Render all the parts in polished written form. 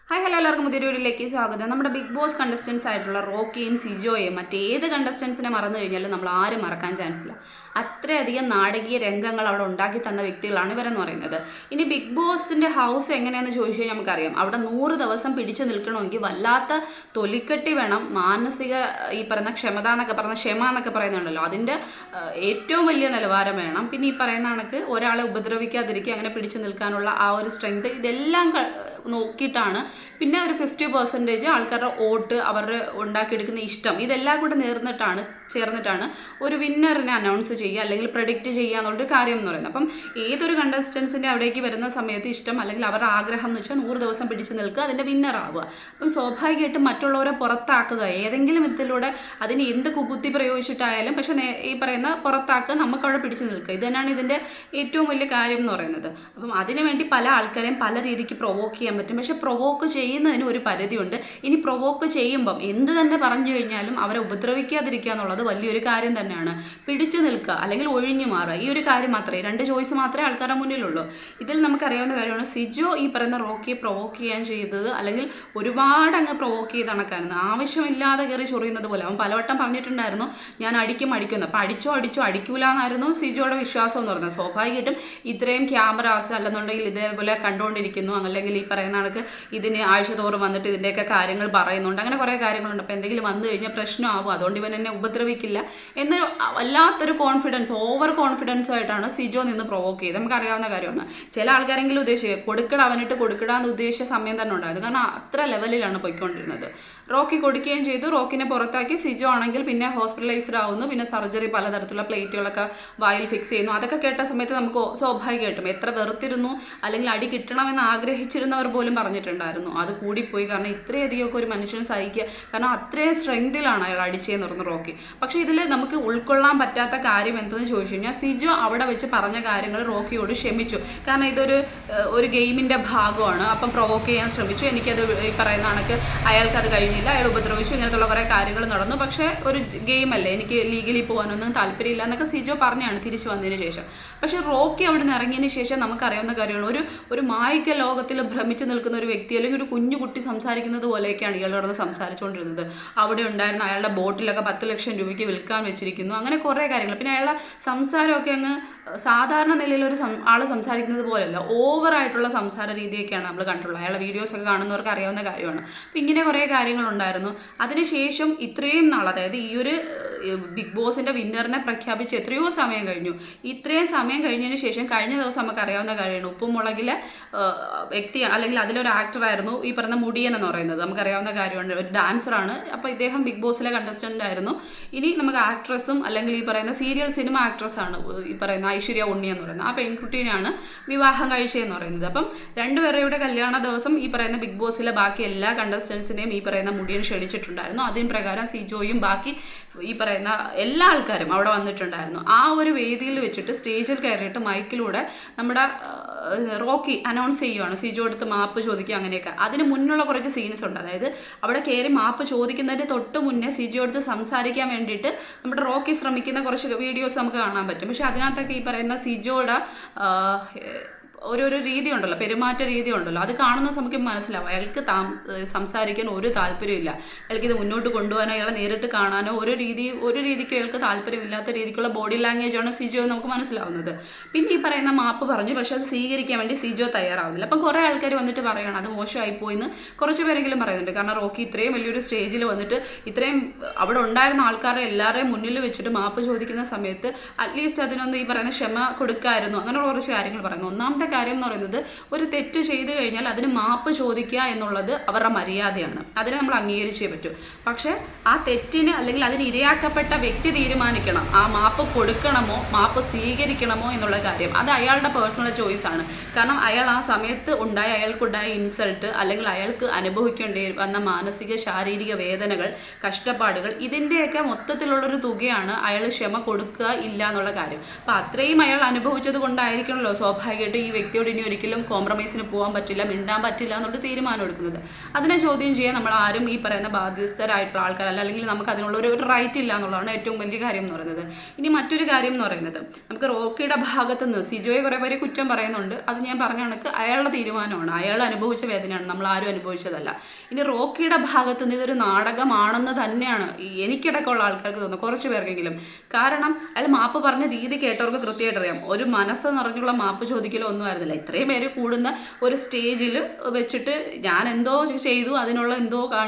Hi hello എല്ലാവർക്കും പുതിയൊരു വീഡിയോയിലേക്ക് സ്വാഗതം. നമ്മുടെ ബിഗ് ബോസ് കണ്ടസ്റ്റൻസ് ആയിട്ടുള്ള റോക്കിയും സിജോയും മറ്റേത് കണ്ടസ്റ്റൻസിനെ മറന്നു കഴിഞ്ഞാലും നമ്മൾ ആരും മറക്കാൻ ചാൻസ് ഇല്ല. അത്രയധികം നാടകീയ രംഗങ്ങൾ അവിടെ ഉണ്ടാക്കി തന്ന വ്യക്തികളാണ് ഇവരെന്ന് പറയുന്നത്. ഇനി ബിഗ് ബോസിൻ്റെ ഹൗസ് എങ്ങനെയാണെന്ന് ചോദിച്ചു കഴിഞ്ഞാൽ നമുക്കറിയാം. അവിടെ 100 ദിവസം പിടിച്ചു നിൽക്കണമെങ്കിൽ വല്ലാത്ത തൊലിക്കെട്ടി വേണം. മാനസിക ഈ പറയുന്ന ക്ഷമ എന്നൊക്കെ പറയുന്നുണ്ടല്ലോ, അതിൻ്റെ ഏറ്റവും വലിയ നിലവാരം വേണം. പിന്നെ ഈ പറയുന്ന കണക്ക് ഒരാളെ ഉപദ്രവിക്കാതിരിക്കുക, അങ്ങനെ പിടിച്ചു നിൽക്കാനുള്ള ആ ഒരു സ്ട്രെങ്ത്, ഇതെല്ലാം നോക്കിയിട്ടാണ് പിന്നെ ഒരു 50% ആൾക്കാരുടെ വോട്ട്, അവരുടെ ഉണ്ടാക്കിയെടുക്കുന്ന ഇഷ്ടം, ഇതെല്ലാം കൂടെ ചേർന്നിട്ടാണ് ഒരു വിന്നറിനെ അനൗൺസ് ചെയ്യുക അല്ലെങ്കിൽ പ്രഡിക്റ്റ് ചെയ്യുക എന്നുള്ളൊരു കാര്യം എന്ന് പറയുന്നത്. അപ്പം ഏതൊരു കണ്ടസ്റ്റൻസിൻ്റെ അവിടേക്ക് വരുന്ന സമയത്ത് ഇഷ്ടം അല്ലെങ്കിൽ അവരുടെ ആഗ്രഹം എന്ന് വെച്ചാൽ 100 ദിവസം പിടിച്ചു നിൽക്കുക, അതിൻ്റെ വിന്നറാവുക. അപ്പം സ്വാഭാവികമായിട്ടും മറ്റുള്ളവരെ പുറത്താക്കുക ഏതെങ്കിലും വിധത്തിലൂടെ, അതിന് എന്ത് കുബുദ്ധി പ്രയോഗിച്ചിട്ടായാലും, പക്ഷേ ഈ പറയുന്ന പുറത്താക്കുക, നമുക്കവിടെ പിടിച്ചു നിൽക്കുക, ഇത് തന്നെയാണ് ഇതിൻ്റെ ഏറ്റവും വലിയ കാര്യം എന്ന് പറയുന്നത്. അപ്പം അതിനുവേണ്ടി പല ആൾക്കാരെയും പല രീതിക്ക് പ്രൊവോക്ക് ചെയ്യാൻ പറ്റും. പക്ഷേ പ്രൊവോക്ക് ചെയ്യുന്നതിന് ഒരു പരിധിയുണ്ട്. ഇനി പ്രൊവോക്ക് ചെയ്യുമ്പം എന്ത് തന്നെ പറഞ്ഞു കഴിഞ്ഞാലും അവരെ ഉപദ്രവിക്കാതിരിക്കുക എന്നുള്ളത് വലിയൊരു കാര്യം തന്നെയാണ്. പിടിച്ചു നിൽക്കുക അല്ലെങ്കിൽ ഒഴിഞ്ഞു മാറുക, ഈ ഒരു കാര്യം മാത്രമേ, 2 ചോയ്സ് മാത്രമേ ആൾക്കാരുടെ മുന്നിലുള്ളൂ. ഇതിൽ നമുക്കറിയാവുന്ന കാര്യമാണ് സിജോ ഈ പറയുന്ന റോക്കിയെ പ്രൊവോക്ക് ചെയ്യാൻ ചെയ്തത്, അല്ലെങ്കിൽ ഒരുപാട് അങ്ങ് പ്രൊവോക്ക് ചെയ്ത് കണക്കായിരുന്നു. ആവശ്യമില്ലാതെ കയറി ചൊറിയുന്നത് പോലെ. അവൻ പലവട്ടം പറഞ്ഞിട്ടുണ്ടായിരുന്നു ഞാൻ അടിക്കുമെന്ന്. അപ്പോൾ അടിക്കൂല എന്നായിരുന്നു സിജോയുടെ വിശ്വാസം എന്ന് പറയുന്നത്. സ്വാഭാവികമായിട്ടും ഇത്രയും ക്യാമറാസ് അല്ലെന്നുണ്ടെങ്കിൽ ഇതേപോലെ കണ്ടുകൊണ്ടിരിക്കുന്നു, അല്ലെങ്കിൽ ഈ പറയുന്ന ആൾക്ക് ഇതിന് ആഴ്ചതോറും വന്നിട്ട് ഇതിൻ്റെയൊക്കെ കാര്യങ്ങൾ പറയുന്നുണ്ട്, അങ്ങനെ കുറേ കാര്യങ്ങളുണ്ട്. അപ്പോൾ എന്തെങ്കിലും വന്നു കഴിഞ്ഞാൽ പ്രശ്നമാവും, അതുകൊണ്ട് ഇവൻ എന്നെ ഉപദ്രവിക്കില്ല എന്നൊരു വല്ലാത്തൊരു ഓവർ കോൺഫിഡൻസുമായിട്ടാണ് സിജോ നിന്ന് പ്രൊവോക്ക് ചെയ്ത്. നമുക്കറിയാവുന്ന കാര്യമാണ്. ചില ആൾക്കാരെങ്കിലും ഉദ്ദേശിക്കുക അവനിട്ട് കൊടുക്കടാന്ന് ഉദ്ദേശിച്ച സമയം തന്നെ ഉണ്ടായത്. കാരണം അത്ര ലെവലിലാണ് പോയിക്കൊണ്ടിരുന്നത്. റോക്കി കൊടുക്കുകയും ചെയ്തു. റോക്കിനെ പുറത്താക്കി. സിജോ ആണെങ്കിൽ പിന്നെ ഹോസ്പിറ്റലൈസ്ഡ് ആവുന്നു, പിന്നെ സർജറി, പലതരത്തിലുള്ള പ്ലേറ്റുകളൊക്കെ വായിൽ ഫിക്സ് ചെയ്യുന്നു. അതൊക്കെ കേട്ട സമയത്ത് നമുക്ക് സ്വാഭാവികമായിട്ടും എത്ര വെറുത്തിരുന്നു അല്ലെങ്കിൽ അടി കിട്ടണമെന്ന് ആഗ്രഹിച്ചിരുന്നവർ പോലും പറഞ്ഞിട്ടുണ്ടായിരുന്നു അത് കൂടിപ്പോയി. കാരണം ഇത്രയധികമൊക്കെ ഒരു മനുഷ്യൻ സഹിക്കുക, കാരണം അത്രയും സ്ട്രെങ്തിലാണ് അയാൾ അടിച്ചതെന്ന് പറഞ്ഞു റോക്കി. പക്ഷേ ഇതിൽ നമുക്ക് ഉൾക്കൊള്ളാൻ പറ്റാത്ത കാര്യം എന്തെന്ന് ചോദിച്ചു കഴിഞ്ഞാൽ, സിജോ അവിടെ വെച്ച് പറഞ്ഞ കാര്യങ്ങൾ റോക്കിയോട് ക്ഷമിച്ചു. കാരണം ഇതൊരു ഗെയിമിൻ്റെ ഭാഗമാണ്. അപ്പം പ്രൊവോക്ക് ചെയ്യാൻ ശ്രമിച്ചു. എനിക്കത് ഈ പറയുന്ന കണക്ക് അയാൾക്കത് കഴിഞ്ഞില്ല, അയാൾ ഉപദ്രവിച്ചു, ഇങ്ങനത്തുള്ള കുറേ കാര്യങ്ങൾ നടന്നു. പക്ഷേ ഒരു ഗെയിമല്ലേ, എനിക്ക് ലീഗലി പോകാനൊന്നും താല്പര്യമില്ല എന്നൊക്കെ സിജോ പറഞ്ഞാണ് തിരിച്ചു വന്നതിന് ശേഷം. പക്ഷേ റോക്കി അവിടെ നിന്ന് ഇറങ്ങിയതിന് ശേഷം നമുക്കറിയാവുന്ന കാര്യമാണ്, ഒരു മായിക ലോകത്തിൽ ഭ്രമിച്ച് നിൽക്കുന്ന ഒരു വ്യക്തി, അല്ലെങ്കിൽ ഒരു കുഞ്ഞു കുട്ടി സംസാരിക്കുന്നത് പോലെയൊക്കെയാണ് ഇയാളോട് സംസാരിച്ചുകൊണ്ടിരുന്നത്. അവിടെ ഉണ്ടായിരുന്ന അയാളുടെ ബോട്ടിലൊക്കെ 10 ലക്ഷം രൂപയ്ക്ക് വിൽക്കാൻ വെച്ചിരിക്കുന്നു, അങ്ങനെ കുറേ കാര്യങ്ങൾ. പിന്നെ അയാളുടെ സംസാരമൊക്കെ അങ്ങ് സാധാരണ നിലയിൽ ആൾ സംസാരിക്കുന്നത് പോലെയല്ല, ഓവറായിട്ടുള്ള സംസാര രീതിയൊക്കെയാണ് നമ്മൾ കണ്ടുള്ളത്. അയാളുടെ വീഡിയോസൊക്കെ കാണുന്നവർക്ക് അറിയാവുന്ന കാര്യമാണ്. അപ്പം ഇങ്ങനെ കുറേ കാര്യങ്ങളുണ്ടായിരുന്നു. അതിനുശേഷം ഇത്രയും നാൾ, അതായത് ഈ ഒരു ബിഗ് ബോസിൻ്റെ വിന്നറിനെ പ്രഖ്യാപിച്ച് എത്രയോ സമയം കഴിഞ്ഞു. ഇത്രയും സമയം കഴിഞ്ഞതിന് ശേഷം കഴിഞ്ഞ ദിവസം നമുക്ക് അറിയാവുന്ന കാര്യമാണ്, ഉപ്പുമുളകിലെ വ്യക്തി അല്ലെങ്കിൽ അതിലൊരു ആക്ടറായിരുന്നു ഈ പറയുന്ന മുടിയൻ എന്ന് പറയുന്നത്. നമുക്കറിയാവുന്ന കാര്യമാണ്, ഒരു ഡാൻസറാണ്. അപ്പോൾ ഇദ്ദേഹം ബിഗ് ബോസിലെ കണ്ടസ്റ്റൻ്റ് ആയിരുന്നു. ഇനി നമുക്ക് ആക്ട്രസും അല്ലെങ്കിൽ ഈ പറയുന്ന സീരിയൽ സിനിമ ആക്ട്രസ്സാണ് ഈ പറയുന്ന ഐശ്വര്യ ഉണ്ണി എന്ന് പറയുന്നത്. ആ പെൺകുട്ടീനെയാണ് വിവാഹം കഴിച്ചതെന്ന് പറയുന്നത്. അപ്പം രണ്ടുപേരുടെ കല്യാണ ദിവസം ഈ പറയുന്ന ബിഗ് ബോസിലെ ബാക്കി എല്ലാ കണ്ടസ്റ്റൻസിനെയും ഈ പറയുന്ന മുടിയൻ ക്ഷണിച്ചിട്ടുണ്ടായിരുന്നു. അതിന് പ്രകാരം സിജോയും ബാക്കി ഈ പറയുന്ന എല്ലാ ആൾക്കാരും അവിടെ വന്നിട്ടുണ്ടായിരുന്നു. ആ ഒരു വേദിയിൽ വെച്ചിട്ട് സ്റ്റേജിൽ കയറിയിട്ട് മൈക്കിലൂടെ നമ്മുടെ റോക്കി അനൗൺസ് ചെയ്യുവാണ്, സിജോ എടുത്ത് മാപ്പ് ചോദിക്കുക, അങ്ങനെയൊക്കെ. അതിന് മുന്നുള്ള കുറച്ച് സീൻസ് ഉണ്ട്. അതായത് അവിടെ കയറി മാപ്പ് ചോദിക്കുന്നതിന് തൊട്ട് മുന്നേ സിജോ എടുത്ത് സംസാരിക്കാൻ വേണ്ടിയിട്ട് നമ്മുടെ റോക്കി ശ്രമിക്കുന്ന കുറച്ച് വീഡിയോസ് നമുക്ക് കാണാൻ പറ്റും. പക്ഷേ അതിനകത്തൊക്കെ ഈ പറയുന്ന സിജോയുടെ ഒരു രീതി ഉണ്ടല്ലോ, പെരുമാറ്റ രീതി ഉണ്ടല്ലോ, അത് കാണുന്ന സമയത്ത് മനസ്സിലാവും അയാൾക്ക് സംസാരിക്കാൻ ഒരു താല്പര്യമില്ല. അയാൾക്ക് ഇത് മുന്നോട്ട് കൊണ്ടുപോകാനോ അയാളെ നേരിട്ട് കാണാനോ ഒരു രീതിക്കും അയാൾക്ക് താല്പര്യമില്ലാത്ത രീതിക്കുള്ള ബോഡി ലാംഗ്വേജാണ് സിജോ നമുക്ക് മനസ്സിലാവുന്നത്. പിന്നെ ഈ പറയുന്ന മാപ്പ് പറഞ്ഞു, പക്ഷെ അത് സ്വീകരിക്കാൻ വേണ്ടി സിജോ തയ്യാറാവുന്നില്ല. അപ്പം കുറേ ആൾക്കാർ വന്നിട്ട് പറയുകയാണ് അത് മോശമായിപ്പോയി എന്ന് കുറച്ച് പേരെങ്കിലും പറയുന്നുണ്ട്. കാരണം റോക്കി ഇത്രയും വലിയൊരു സ്റ്റേജിൽ വന്നിട്ട് ഇത്രയും അവിടെ ഉണ്ടായിരുന്ന ആൾക്കാരെ എല്ലാവരെയും മുന്നിൽ വെച്ചിട്ട് മാപ്പ് ചോദിക്കുന്ന സമയത്ത് അറ്റ്ലീസ്റ്റ് അതിനൊന്ന് ഈ പറയുന്ന ക്ഷമ കൊടുക്കായിരുന്നു, അങ്ങനെയുള്ള കുറച്ച് കാര്യങ്ങൾ പറയുന്നു. ഒന്നാമത്തെ കാര്യം എന്ന് പറയുന്നത്, ഒരു തെറ്റ് ചെയ്തു കഴിഞ്ഞാൽ അതിന് മാപ്പ് ചോദിക്കുക എന്നുള്ളത് അവരുടെ മര്യാദയാണ്, അതിനെ നമ്മൾ അംഗീകരിച്ചേ പറ്റൂ. പക്ഷേ ആ തെറ്റിന് അല്ലെങ്കിൽ അതിന് ഇരയാക്കപ്പെട്ട വ്യക്തി തീരുമാനിക്കണം ആ മാപ്പ് കൊടുക്കണമോ മാപ്പ് സ്വീകരിക്കണമോ എന്നുള്ള കാര്യം. അത് അയാളുടെ പേഴ്സണൽ ചോയ്സാണ്. കാരണം അയാൾ ആ സമയത്ത് അയാൾക്കുണ്ടായ ഇൻസൾട്ട് അല്ലെങ്കിൽ അയാൾക്ക് അനുഭവിക്കേണ്ടി വന്ന മാനസിക ശാരീരിക വേദനകൾ, കഷ്ടപ്പാടുകൾ, ഇതിൻ്റെയൊക്കെ മൊത്തത്തിലുള്ളൊരു തുകയാണ് അയാൾ ക്ഷമ കൊടുക്കുക ഇല്ല എന്നുള്ള കാര്യം. അപ്പം അത്രയും അയാൾ അനുഭവിച്ചത് കൊണ്ടായിരിക്കണമല്ലോ സ്വാഭാവികമായിട്ട് ഈ വ്യക്തിയോട് ഇനി ഒരിക്കലും കോംപ്രമൈസിന് പോകാൻ പറ്റില്ല, മിണ്ടാൻ പറ്റില്ല എന്നൊരു തീരുമാനം എടുക്കുന്നത്. അതിനെ ചോദ്യം ചെയ്യാൻ നമ്മൾ ആരും ഈ പറയുന്ന ബാധ്യസ്ഥരായിട്ടുള്ള ആൾക്കാരല്ല, അല്ലെങ്കിൽ നമുക്ക് അതിനുള്ള ഒരു റൈറ്റ് ഇല്ല എന്നുള്ളതാണ് ഏറ്റവും വലിയ കാര്യം എന്ന് പറയുന്നത്. ഇനി മറ്റൊരു കാര്യം എന്ന് പറയുന്നത്, നമുക്ക് റോക്കിയുടെ ഭാഗത്ത് നിന്ന് സിജോയെ കുറേ പേര് കുറ്റം പറയുന്നുണ്ട്. അത് ഞാൻ പറഞ്ഞ കണക്ക് അയാളുടെ തീരുമാനമാണ്, അയാൾ അനുഭവിച്ച വേദനയാണ്, നമ്മൾ ആരും അനുഭവിച്ചതല്ല. ഇനി റോക്കിയുടെ ഭാഗത്ത് നിന്ന് ഇതൊരു നാടകമാണെന്ന് തന്നെയാണ് എനിക്കിടക്കുള്ള ആൾക്കാർക്ക് തോന്നുന്നത്, കുറച്ച് പേർക്കെങ്കിലും. കാരണം അയാൾ മാപ്പ് പറഞ്ഞ രീതി കേട്ടവർക്ക് കൃത്യമായിട്ട് അറിയാം, ഒരു മനസ്സ് നിറഞ്ഞുള്ള മാപ്പ് ചോദിക്കലോ ഒന്നും ആയിരുന്നില്ല. ഇത്രയും പേര് കൂടുന്ന ഒരു സ്റ്റേജിൽ വെച്ചിട്ട് ഞാൻ എന്തോ ചെയ്തു, അതിനുള്ള എന്തോ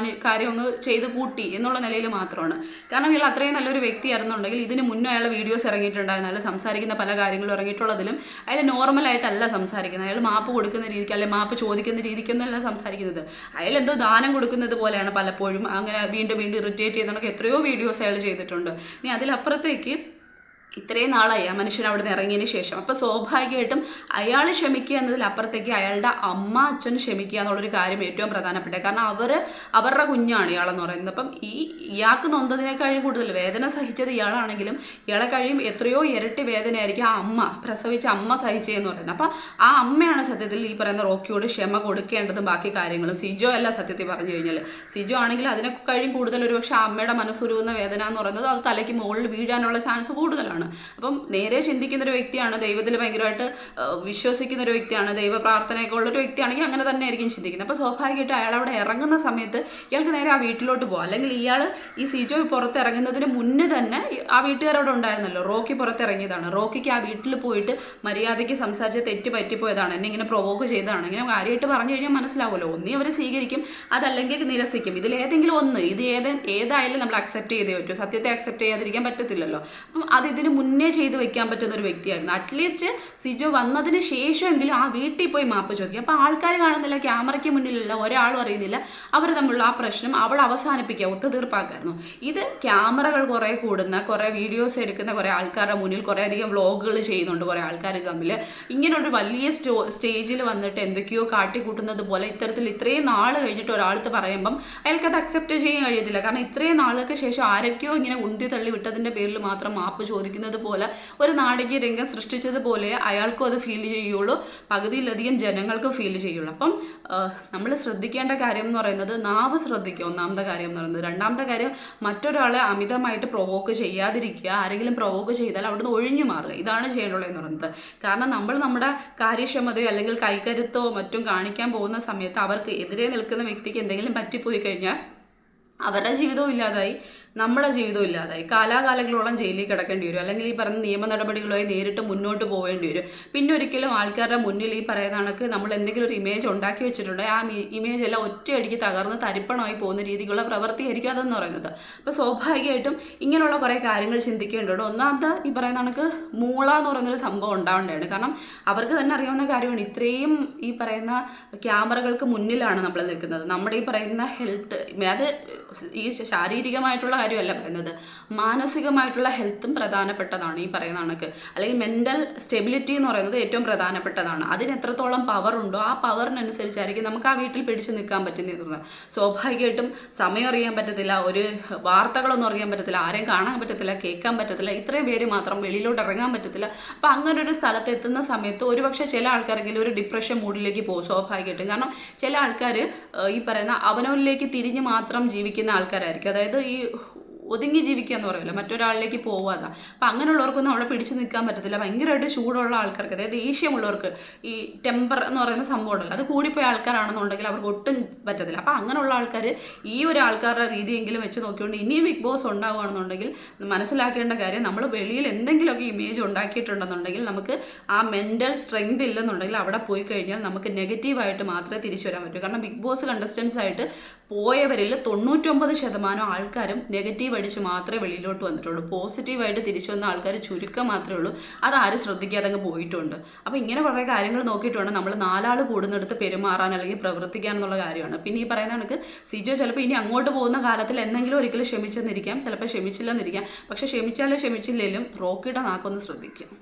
കാര്യം അങ്ങ് ചെയ്ത് കൂട്ടി എന്നുള്ള നിലയിൽ മാത്രമാണ്. കാരണം ഇയാൾ അത്രയും നല്ലൊരു വ്യക്തിയായിരുന്നുണ്ടെങ്കിൽ ഇതിന് മുന്നേ അയാളുടെ വീഡിയോസ് ഇറങ്ങിയിട്ടുണ്ടായിരുന്നു, അയാൾ സംസാരിക്കുന്ന പല കാര്യങ്ങളും ഇറങ്ങിയിട്ടുള്ളതിലും അയാൾ നോർമലായിട്ടല്ല സംസാരിക്കുന്നത്. അയാൾ മാപ്പ് കൊടുക്കുന്ന രീതിക്ക്, അല്ലെങ്കിൽ മാപ്പ് ചോദിക്കുന്ന രീതിക്കൊന്നും അല്ല സംസാരിക്കുന്നത്. അയാൾ എന്തോ ദാനം കൊടുക്കുന്നത് പോലെയാണ് പലപ്പോഴും, അങ്ങനെ വീണ്ടും വീണ്ടും ഇറിറ്റേറ്റ് ചെയ്യുന്നതൊക്കെ എത്രയോ വീഡിയോസ് അയാൾ ചെയ്തിട്ടുണ്ട്. ഇനി അതിലപ്പുറത്തേക്ക് ഇത്രയും നാളായി ആ മനുഷ്യൻ അവിടെ നിന്ന് ഇറങ്ങിയതിന് ശേഷം. അപ്പോൾ സ്വാഭാവികമായിട്ടും അയാൾ ക്ഷമിക്കുക എന്നതിലപ്പുറത്തേക്ക് അയാളുടെ അമ്മ അച്ഛൻ ക്ഷമിക്കുക എന്നുള്ളൊരു കാര്യം ഏറ്റവും പ്രധാനപ്പെട്ട. കാരണം അവരുടെ കുഞ്ഞാണ് ഇയാളെന്ന് പറയുന്നത്. അപ്പം ഇയാൾക്ക് നൊന്തതിനേക്കാളും കൂടുതൽ വേദന സഹിച്ചത് ഇയാളാണെങ്കിലും ഇയാളെ കഴിയും എത്രയോ ഇരട്ടി വേദനയായിരിക്കും ആ അമ്മ, പ്രസവിച്ച അമ്മ സഹിച്ചതെന്ന് പറയുന്നത്. അപ്പം ആ അമ്മയാണ് സത്യത്തിൽ ഈ പറയുന്ന റോക്കിയോട് ക്ഷമ കൊടുക്കേണ്ടതും ബാക്കി കാര്യങ്ങളും. സിജോ അല്ല സത്യത്തിൽ പറഞ്ഞു കഴിഞ്ഞാൽ. സിജോ ആണെങ്കിൽ അതിനെ കഴിയും കൂടുതൽ ഒരുപക്ഷെ ആ അമ്മയുടെ മനസ്സുരുകുന്ന വേദന എന്ന് പറയുന്നത് അത് തലയ്ക്ക് മുകളിൽ വീഴാനുള്ള ചാൻസ് കൂടുതലാണ്. അപ്പം നേരെ ചിന്തിക്കുന്ന ഒരു വ്യക്തിയാണ്, ദൈവത്തിൽ ഭയങ്കരമായിട്ട് വിശ്വസിക്കുന്ന ഒരു വ്യക്തിയാണ്, ദൈവ പ്രാർത്ഥനയൊക്കെ ഉള്ളൊരു വ്യക്തിയാണെങ്കിൽ അങ്ങനെ തന്നെ ആയിരിക്കും ചിന്തിക്കുന്നത്. അപ്പോൾ സ്വാഭാവികമായിട്ട് അയാൾ അവിടെ ഇറങ്ങുന്ന സമയത്ത് ഇയാൾക്ക് നേരെ ആ വീട്ടിലോട്ട് പോകാം. അല്ലെങ്കിൽ ഇയാൾ ഈ സിജോ പുറത്തിറങ്ങുന്നതിന് മുന്നേ തന്നെ ആ വീട്ടുകാരവിടെ ഉണ്ടായിരുന്നല്ലോ, റോക്കി പുറത്തിറങ്ങിയതാണ്. റോക്കിക്ക് ആ വീട്ടിൽ പോയിട്ട് മര്യാദയ്ക്ക് സംസാരിച്ച് തെറ്റ് പറ്റിപ്പോയതാണ്, എന്നെ ഇങ്ങനെ പ്രൊവോക്ക് ചെയ്തതാണ്, ഇങ്ങനെ കാര്യമായിട്ട് പറഞ്ഞു കഴിഞ്ഞാൽ മനസ്സിലാവുമല്ലോ. ഒന്നേ അവർ സ്വീകരിക്കും, അതല്ലെങ്കിൽ നിരസിക്കും. ഇതിലേതെങ്കിലും ഒന്ന്, ഇത് ഏതായാലും നമ്മൾ അക്സെപ്റ്റ് ചെയ്തേ പറ്റൂ. സത്യത്തെ അക്സെപ്റ്റ് ചെയ്യാതിരിക്കാൻ പറ്റത്തില്ലല്ലോ. അപ്പം ഇതിന് മുന്നേ ചെയ്ത് വെക്കാൻ പറ്റുന്ന ഒരു വ്യക്തിയായിരുന്നു. അറ്റ്ലീസ്റ്റ് സിജോ വന്നതിന് ശേഷമെങ്കിലും ആ വീട്ടിൽ പോയി മാപ്പ് ചോദിക്കും. അപ്പോൾ ആൾക്കാർ കാണുന്നില്ല, ക്യാമറയ്ക്ക് മുന്നിലുള്ള ഒരാളും അറിയുന്നില്ല, അവർ തമ്മിലുള്ള ആ പ്രശ്നം അവിടെ അവസാനിപ്പിക്കുക, ഒത്തുതീർപ്പാക്കായിരുന്നു. ഇത് ക്യാമറകൾ കുറേ കൂടുന്ന, കുറേ വീഡിയോസ് എടുക്കുന്ന കുറേ ആൾക്കാരുടെ മുന്നിൽ കുറേ അധികം വ്ളോഗുകൾ ചെയ്യുന്നുണ്ട് കുറേ ആൾക്കാർ തമ്മിൽ. ഇങ്ങനൊരു വലിയ സ്റ്റേജിൽ വന്നിട്ട് എന്തൊക്കെയോ കാട്ടിക്കൂട്ടുന്നത് പോലെ ഇത്തരത്തിൽ ഇത്രയും നാൾ കഴിഞ്ഞിട്ട് ഒരാൾക്ക് പറയുമ്പം അയാൾക്കത് അക്സെപ്റ്റ് ചെയ്യാൻ കഴിയത്തില്ല. കാരണം ഇത്രയും നാളുകൾക്ക് ശേഷം ആരൊക്കെയോ ഇങ്ങനെ ഉന്തി തള്ളി വിട്ടതിൻ്റെ പേരിൽ മാത്രം മാപ്പ് ചോദിക്കുന്നത് പോലെ ഒരു നാടകീയ രംഗം സൃഷ്ടിച്ചതുപോലെ അയാൾക്കും അത് ഫീൽ ചെയ്യുള്ളൂ, പകുതിയിലധികം ജനങ്ങൾക്ക് ഫീൽ ചെയ്യുള്ളൂ. അപ്പം നമ്മൾ ശ്രദ്ധിക്കേണ്ട കാര്യം എന്ന് പറയുന്നത് നാവ് ശ്രദ്ധിക്കുക, ഒന്നാമത്തെ കാര്യം എന്ന് പറയുന്നത്. രണ്ടാമത്തെ കാര്യം, മറ്റൊരാളെ അമിതമായിട്ട് പ്രൊവോക്ക് ചെയ്യാതിരിക്കുക. ആരെങ്കിലും പ്രൊവോക്ക് ചെയ്താൽ അവിടുന്ന് ഒഴിഞ്ഞു മാറുക, ഇതാണ് ചെയ്യേണ്ടുള്ളത് എന്ന് പറയുന്നത്. കാരണം നമ്മൾ നമ്മുടെ കാര്യക്ഷമതയോ അല്ലെങ്കിൽ കൈകരുത്തോ മറ്റും കാണിക്കാൻ പോകുന്ന സമയത്ത് അവർക്ക് എതിരെ നിൽക്കുന്ന വ്യക്തിക്ക് എന്തെങ്കിലും പറ്റിപ്പോയി കഴിഞ്ഞാൽ അവരുടെ ജീവിതവും ഇല്ലാതായി, നമ്മുടെ ജീവിതം ഇല്ലാതായി, കാലാകാലങ്ങളോളം ജയിലിൽ കിടക്കേണ്ടി വരും, അല്ലെങ്കിൽ ഈ പറയുന്ന നിയമ നടപടികളുമായി നേരിട്ട് മുന്നോട്ട് പോകേണ്ടി വരും. പിന്നെ ഒരിക്കലും ആൾക്കാരുടെ മുന്നിൽ ഈ പറയുന്ന കണക്ക് നമ്മൾ എന്തെങ്കിലും ഒരു ഇമേജ് ഉണ്ടാക്കി വെച്ചിട്ടുണ്ടെങ്കിൽ ആ ഇമേജ് എല്ലാം ഒറ്റയടിക്ക് തകർന്ന് തരിപ്പണമായി പോകുന്ന രീതിക്കുള്ള പ്രവൃത്തിയായിരിക്കും അതെന്ന് പറയുന്നത്. അപ്പോൾ സ്വാഭാവികമായിട്ടും ഇങ്ങനെയുള്ള കുറേ കാര്യങ്ങൾ ചിന്തിക്കേണ്ടതുണ്ട്. ഒന്നാമത്തെ ഈ പറയുന്ന കണക്ക് മൂള എന്ന് പറയുന്നൊരു സംഭവം ഉണ്ടാവേണ്ടതാണ്. കാരണം അവർക്ക് തന്നെ അറിയാവുന്ന കാര്യമാണ്, ഇത്രയും ഈ പറയുന്ന ക്യാമറകൾക്ക് മുന്നിലാണ് നമ്മൾ നിൽക്കുന്നത്. നമ്മുടെ ഈ പറയുന്ന ഹെൽത്ത്, അത് ഈ ശാരീരികമായിട്ടുള്ള കാര്യമല്ല പറയുന്നത്, മാനസികമായിട്ടുള്ള ഹെൽത്തും പ്രധാനപ്പെട്ടതാണ് ഈ പറയുന്ന കണക്ക്. അല്ലെങ്കിൽ മെൻ്റൽ സ്റ്റെബിലിറ്റി എന്ന് പറയുന്നത് ഏറ്റവും പ്രധാനപ്പെട്ടതാണ്. അതിന് എത്രത്തോളം പവർ ഉണ്ടോ ആ പവറിനനുസരിച്ചായിരിക്കും നമുക്ക് ആ വീട്ടിൽ പിടിച്ചു നിൽക്കാൻ പറ്റുന്നത്. സ്വാഭാവികമായിട്ടും സമയം അറിയാൻ പറ്റത്തില്ല, ഒരു വാർത്തകളൊന്നും അറിയാൻ പറ്റത്തില്ല, ആരെയും കാണാൻ പറ്റത്തില്ല, കേൾക്കാൻ പറ്റത്തില്ല, ഇത്രയും പേര് മാത്രം വെളിയിലോട്ട് ഇറങ്ങാൻ പറ്റത്തില്ല. അപ്പം അങ്ങനെ ഒരു സ്ഥലത്ത് എത്തുന്ന സമയത്ത് ഒരുപക്ഷെ ചില ആൾക്കാരെങ്കിലും ഒരു ഡിപ്രഷൻ മൂഡിലേക്ക് പോകും സ്വാഭാവികമായിട്ടും. കാരണം ചില ആൾക്കാർ ഈ പറയുന്ന അവനവനിലേക്ക് തിരിഞ്ഞ് മാത്രം ജീവിക്കുന്ന ആൾക്കാരായിരിക്കും. അതായത് ഈ ഒതുങ്ങി ജീവിക്കുക എന്ന് പറയുമല്ലോ, മറ്റൊരാളിലേക്ക് പോവാതെ. അപ്പം അങ്ങനെയുള്ളവർക്കൊന്നും അവിടെ പിടിച്ചു നിൽക്കാൻ പറ്റത്തില്ല. ഭയങ്കരമായിട്ട് ചൂടുള്ള ആൾക്കാർക്ക്, അതായത് ദേഷ്യമുള്ളവർക്ക് ഈ ടെമ്പർ എന്ന് പറയുന്ന സംഭവം ഉണ്ടല്ലോ, അത് കൂടിപ്പോയ ആൾക്കാരാണെന്നുണ്ടെങ്കിൽ അവർക്ക് ഒട്ടും പറ്റത്തില്ല. അപ്പം അങ്ങനെയുള്ള ആൾക്കാർ ഈ ഒരു ആൾക്കാരുടെ രീതിയെങ്കിലും വെച്ച് നോക്കിക്കൊണ്ട് ഇനിയും ബിഗ് ബോസ് ഉണ്ടാവുകയാണെന്നുണ്ടെങ്കിൽ മനസ്സിലാക്കേണ്ട കാര്യം, നമ്മൾ വെളിയിൽ എന്തെങ്കിലുമൊക്കെ ഇമേജ് ഉണ്ടാക്കിയിട്ടുണ്ടെന്നുണ്ടെങ്കിൽ നമുക്ക് ആ മെൻ്റൽ സ്ട്രെങ്ത് ഇല്ലെന്നുണ്ടെങ്കിൽ അവിടെ പോയി കഴിഞ്ഞാൽ നമുക്ക് നെഗറ്റീവായിട്ട് മാത്രമേ തിരിച്ചു വരാൻ പറ്റൂ. കാരണം ബിഗ് ബോസ് കണ്ടസ്റ്റൻസ് ആയിട്ട് പോയവരിൽ 99% ആൾക്കാരും നെഗറ്റീവ് അടിച്ച് മാത്രമേ വെളിയിലോട്ട് വന്നിട്ടുള്ളൂ. പോസിറ്റീവായിട്ട് തിരിച്ചു വന്ന ആൾക്കാർ ചുരുക്കം മാത്രമേ ഉള്ളൂ. അതാരും ശ്രദ്ധിക്കാതെ അങ്ങ് പോയിട്ടുണ്ട്. അപ്പോൾ ഇങ്ങനെ കുറേ കാര്യങ്ങൾ നോക്കിയിട്ട് വേണം നമ്മൾ നാലാൾ കൂടുന്നിടത്ത് പെരുമാറാൻ അല്ലെങ്കിൽ പ്രവർത്തിക്കാൻ എന്നുള്ള കാര്യമാണ്. പിന്നെ ഈ പറയുന്ന കണക്ക് സിജോ ചിലപ്പോൾ ഇനി അങ്ങോട്ട് പോകുന്ന കാലത്തിൽ എന്തെങ്കിലും ഒരിക്കലും ക്ഷമിച്ചെന്നിരിക്കാം, ചിലപ്പോൾ ക്ഷമിച്ചില്ലെന്നിരിക്കാം. പക്ഷേ ക്ഷമിച്ചാലും ക്ഷമിച്ചില്ലെങ്കിലും റോക്കിയുടെ നാക്കൊന്ന് ശ്രദ്ധിക്കാം.